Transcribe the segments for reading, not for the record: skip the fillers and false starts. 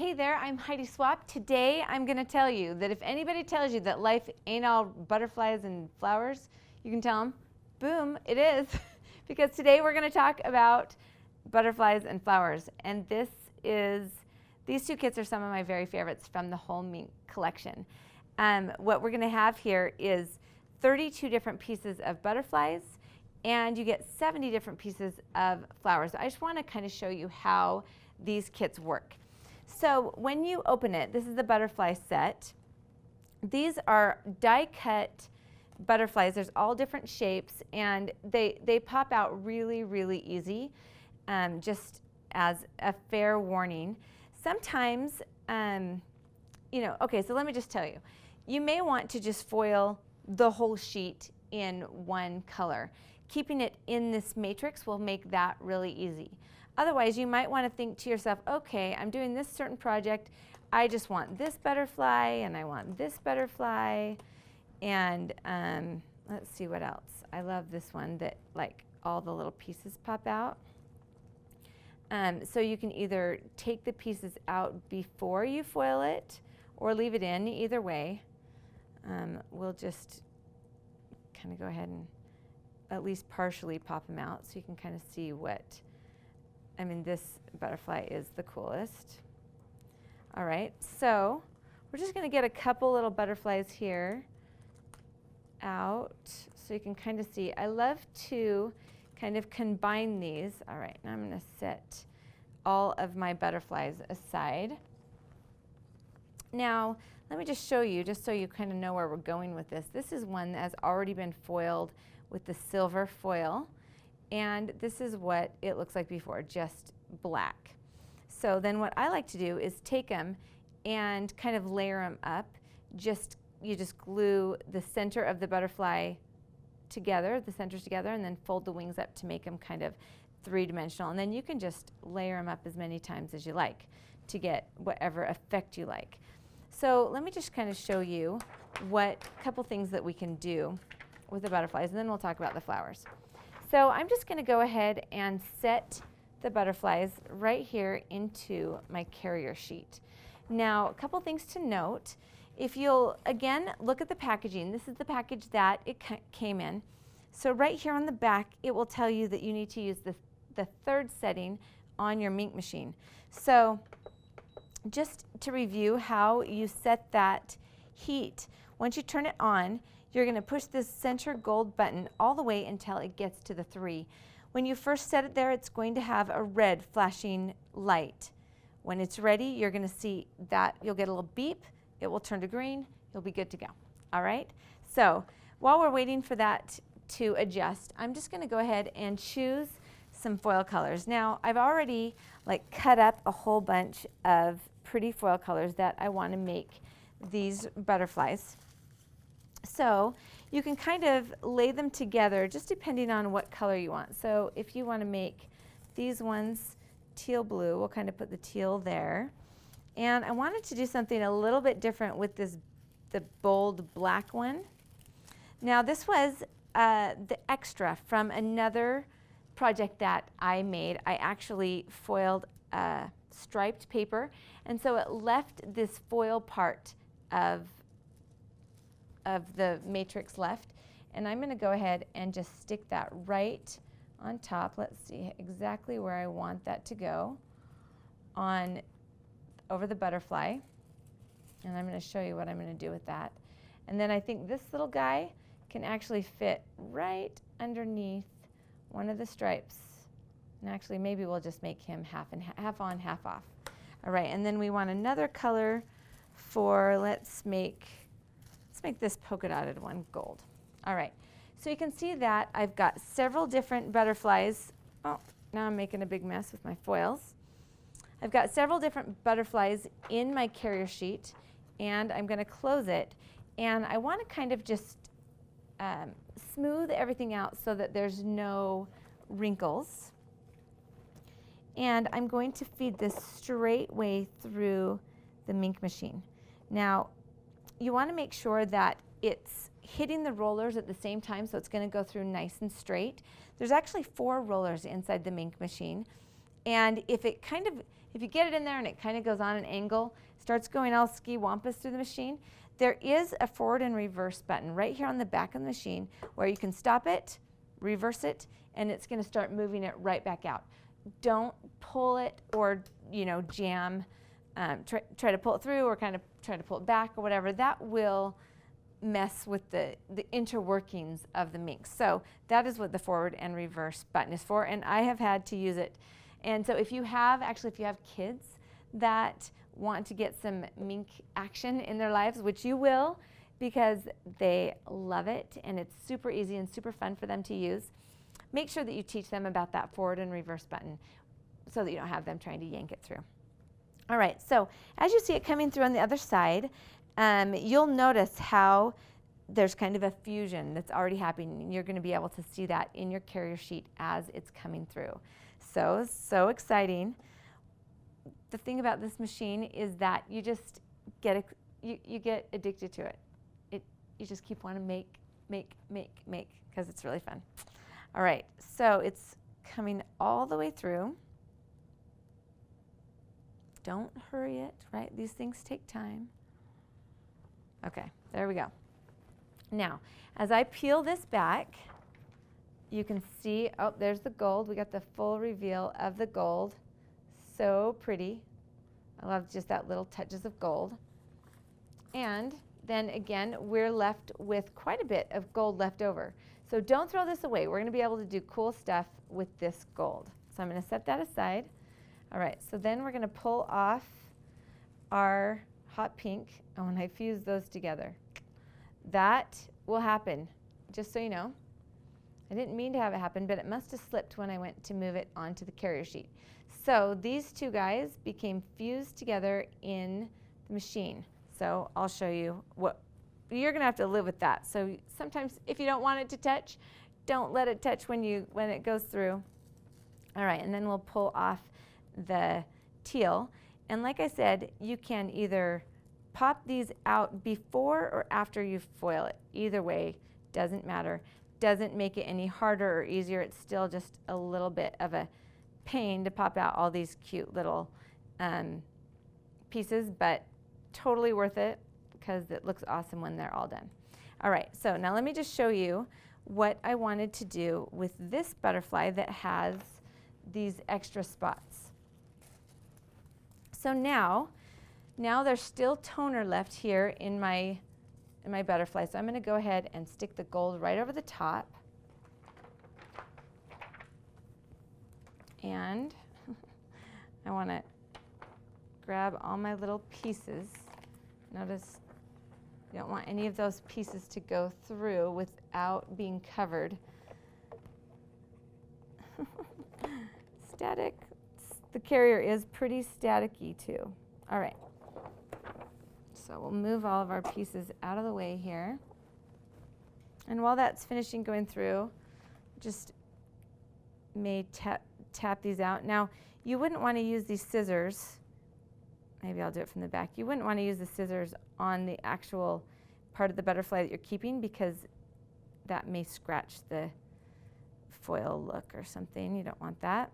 Hey there, I'm Heidi Swapp. Today I'm going to tell you that if anybody tells you that life ain't all butterflies and flowers, you can tell them, boom, it is. Because today we're going to talk about butterflies and flowers. And these two kits are some of my very favorites from the whole Minc collection. What we're going to have here is 32 different pieces of butterflies, and you get 70 different pieces of flowers. I just want to kind of show you how these kits work. So when you open it, this is the butterfly set. These are die-cut butterflies. There's all different shapes, and they pop out really, really easy, just as a fair warning. Sometimes, okay, so let me just tell you. You may want to just foil the whole sheet in one color. Keeping it in this matrix will make that really easy. Otherwise, you might want to think to yourself, okay, I'm doing this certain project. I just want this butterfly, and I want this butterfly, and let's see what else. I love this one that like all the little pieces pop out. So you can either take the pieces out before you foil it or leave it in, either way. We'll just kind of go ahead and at least partially pop them out so you can kind of see what, this butterfly is the coolest. All right, so we're just going to get a couple little butterflies here out so you can kind of see. I love to kind of combine these. All right, now I'm going to set all of my butterflies aside. Now, let me just show you, just so you kind of know where we're going with this. This is one that has already been foiled with the silver foil, and this is what it looks like before, just black. So then what I like to do is take them and kind of layer them up. You just glue the center of the butterfly together, the centers together, and then fold the wings up to make them kind of three-dimensional. And then you can just layer them up as many times as you like to get whatever effect you like. So let me just kind of show you a couple things that we can do with the butterflies, and then we'll talk about the flowers. So I'm just going to go ahead and set the butterflies right here into my carrier sheet. Now, a couple things to note. If you'll, again, look at the packaging. This is the package that it came in. So right here on the back, it will tell you that you need to use the third setting on your Minc machine. So just to review how you set that heat, once you turn it on, you're going to push this center gold button all the way until it gets to the 3. When you first set it there, it's going to have a red flashing light. When it's ready, you're going to see that you'll get a little beep. It will turn to green. You'll be good to go. All right? So while we're waiting for that to adjust, I'm just going to go ahead and choose some foil colors. Now, I've already cut up a whole bunch of pretty foil colors that I want to make these butterflies. So you can kind of lay them together just depending on what color you want. So if you want to make these ones teal blue, we'll kind of put the teal there. And I wanted to do something a little bit different with the bold black one. Now this was the extra from another project that I made. I actually foiled striped paper, and so it left this foil part of the matrix left, and I'm going to go ahead and just stick that right on top. Let's see exactly where I want that to go over the butterfly, and I'm going to show you what I'm going to do with that. And then I think this little guy can actually fit right underneath one of the stripes, and actually maybe we'll just make him half on, half off. All right, and then we want another color for, let's make this polka dotted one gold. All right, so you can see that I've got several different butterflies. Oh, now I'm making a big mess with my foils. I've got several different butterflies in my carrier sheet, and I'm going to close it. And I want to kind of just smooth everything out so that there's no wrinkles. And I'm going to feed this straight way through the Minc machine. Now, you want to make sure that it's hitting the rollers at the same time, so it's going to go through nice and straight. There's actually 4 rollers inside the Minc machine, And if you get it in there and it kind of goes on an angle, starts going all ski-wampus through the machine, there is a forward and reverse button right here on the back of the machine where you can stop it, reverse it, and it's going to start moving it right back out. Don't pull it or, jam, try to pull it through or kind of try to pull it back or whatever. That will mess with the interworkings of the Minc. So that is what the forward and reverse button is for, and I have had to use it. And so if you have kids that want to get some Minc action in their lives, which you will because they love it and it's super easy and super fun for them to use, make sure that you teach them about that forward and reverse button so that you don't have them trying to yank it through. All right, so as you see it coming through on the other side, you'll notice how there's kind of a fusion that's already happening. You're going to be able to see that in your carrier sheet as it's coming through. So exciting. The thing about this machine is that you just get you get addicted to it. You just keep wanting to make because it's really fun. All right, so it's coming all the way through. Don't hurry it, right? These things take time. Okay, there we go. Now, as I peel this back, you can see, oh, there's the gold. We got the full reveal of the gold. So pretty. I love just that little touches of gold. And then again, we're left with quite a bit of gold left over. So don't throw this away. We're going to be able to do cool stuff with this gold. So I'm going to set that aside. All right, so then we're going to pull off our hot pink. Oh, and I fuse those together. That will happen, just so you know. I didn't mean to have it happen, but it must have slipped when I went to move it onto the carrier sheet. So these two guys became fused together in the machine. So I'll show you what, you're going to have to live with that. So sometimes if you don't want it to touch, don't let it touch when it goes through. All right, and then we'll pull off the teal. And like I said, you can either pop these out before or after you foil it. Either way, doesn't matter. Doesn't make it any harder or easier. It's still just a little bit of a pain to pop out all these cute little pieces, but totally worth it because it looks awesome when they're all done. All right, so now let me just show you what I wanted to do with this butterfly that has these extra spots. So now there's still toner left here in my butterfly. So I'm going to go ahead and stick the gold right over the top. And I want to grab all my little pieces. Notice you don't want any of those pieces to go through without being covered. Static. The carrier is pretty staticky too. All right. So we'll move all of our pieces out of the way here. And while that's finishing going through, just may tap these out. Now, you wouldn't want to use these scissors. Maybe I'll do it from the back. You wouldn't want to use the scissors on the actual part of the butterfly that you're keeping because that may scratch the foil look or something. You don't want that.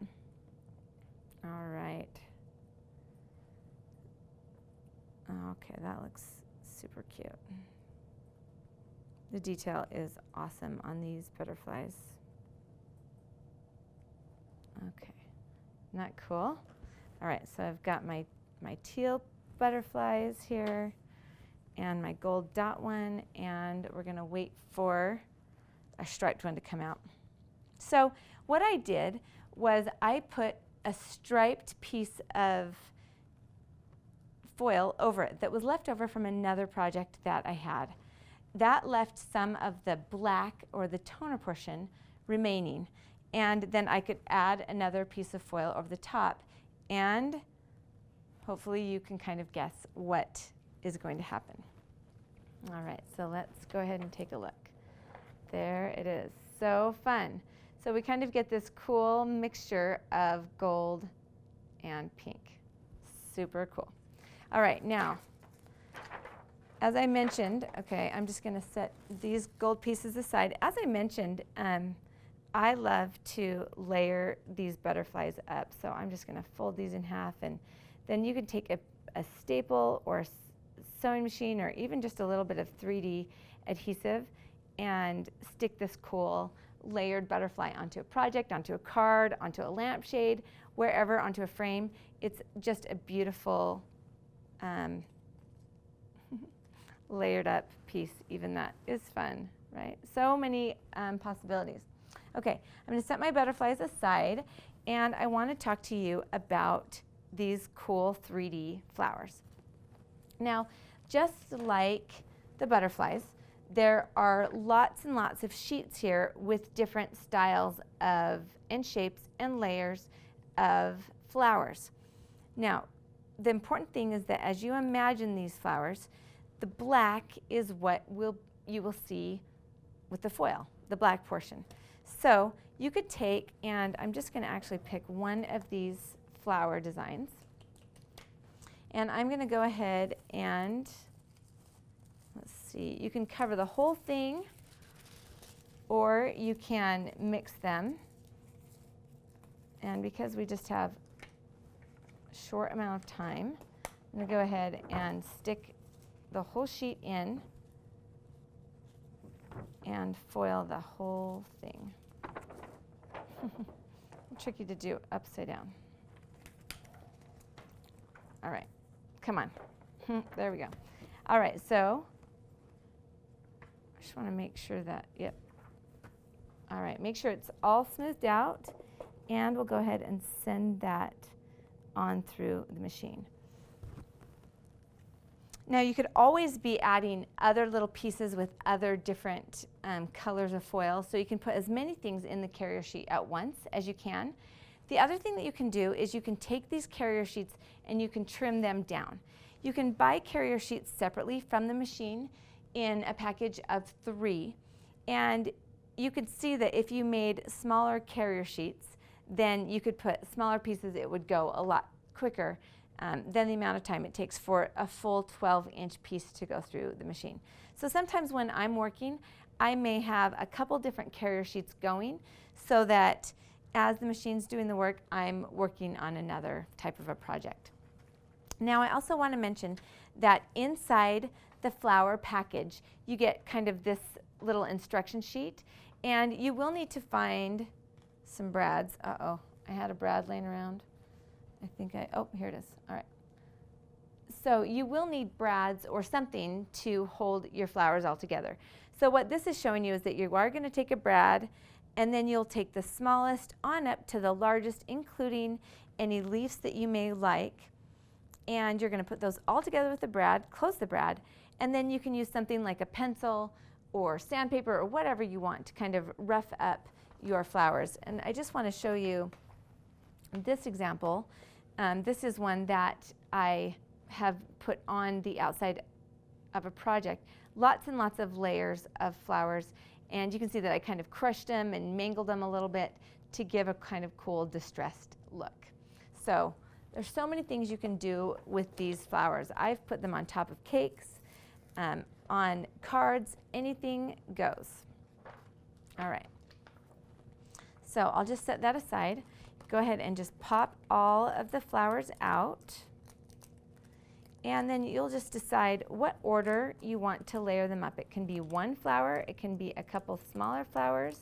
All right. Okay, that looks super cute. The detail is awesome on these butterflies. Okay, isn't that cool? All right, so I've got my teal butterflies here and my gold dot one, and we're going to wait for a striped one to come out. So what I did was I put a striped piece of foil over it that was left over from another project that I had. That left some of the black or the toner portion remaining, and then I could add another piece of foil over the top, and hopefully you can kind of guess what is going to happen. All right, so let's go ahead and take a look. There it is. So fun. So we kind of get this cool mixture of gold and pink. Super cool. All right, now, as I mentioned, okay, I'm just going to set these gold pieces aside. As I mentioned, I love to layer these butterflies up. So I'm just going to fold these in half, and then you can take a staple or a sewing machine or even just a little bit of 3D adhesive and stick this cool layered butterfly onto a project, onto a card, onto a lampshade, wherever, onto a frame. It's just a beautiful layered up piece. Even that is fun, right? So many possibilities. Okay, I'm going to set my butterflies aside, and I want to talk to you about these cool 3D flowers. Now, just like the butterflies, there are lots and lots of sheets here with different styles of and shapes and layers of flowers. Now, the important thing is that as you imagine these flowers, the black is what you will see with the foil, the black portion. So you could take, and I'm just going to actually pick one of these flower designs, and I'm going to go ahead and, let's see, you can cover the whole thing, or you can mix them. And because we just have a short amount of time, I'm going to go ahead and stick the whole sheet in and foil the whole thing. Tricky to do upside down. All right, come on. There we go. All right, so I just want to make sure that, yep. All right, make sure it's all smoothed out, and we'll go ahead and send that on through the machine. Now, you could always be adding other little pieces with other different colors of foil, so you can put as many things in the carrier sheet at once as you can. The other thing that you can do is you can take these carrier sheets and you can trim them down. You can buy carrier sheets separately from the machine in a package of 3, and you could see that if you made smaller carrier sheets, then you could put smaller pieces. It would go a lot quicker than the amount of time it takes for a full 12-inch piece to go through the machine. So sometimes when I'm working, I may have a couple different carrier sheets going so that as the machine's doing the work, I'm working on another type of a project. Now, I also want to mention that inside the flower package, you get kind of this little instruction sheet, and you will need to find some brads. Uh-oh, I had a brad laying around. I think oh, here it is. All right. So you will need brads or something to hold your flowers all together. So what this is showing you is that you are going to take a brad, and then you'll take the smallest on up to the largest, including any leaves that you may like, and you're going to put those all together with the brad, close the brad, and then you can use something like a pencil or sandpaper or whatever you want to kind of rough up your flowers. And I just want to show you this example. This is one that I have put on the outside of a project. Lots and lots of layers of flowers, and you can see that I kind of crushed them and mangled them a little bit to give a kind of cool distressed look. So there's so many things you can do with these flowers. I've put them on top of cakes, on cards, anything goes. All right. So I'll just set that aside. Go ahead and just pop all of the flowers out. And then you'll just decide what order you want to layer them up. It can be one flower, it can be a couple smaller flowers,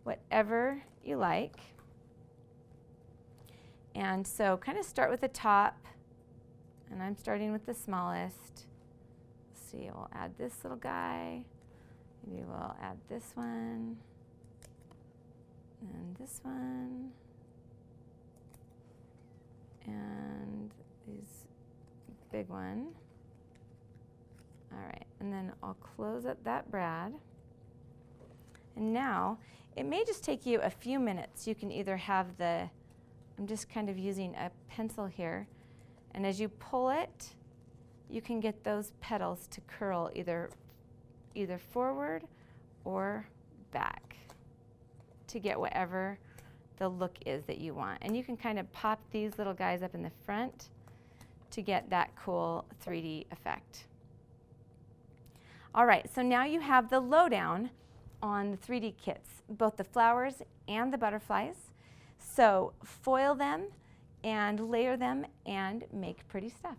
whatever you like. And so kind of start with the top, and I'm starting with the smallest. Let's see, we'll add this little guy. Maybe we'll add this one, and this one, and these big one. All right, and then I'll close up that brad. And now, it may just take you a few minutes. You can either have I'm just kind of using a pencil here, and as you pull it, you can get those petals to curl either forward or back to get whatever the look is that you want. And you can kind of pop these little guys up in the front to get that cool 3D effect. All right, so now you have the lowdown on the 3D kits, both the flowers and the butterflies. So foil them and layer them and make pretty stuff.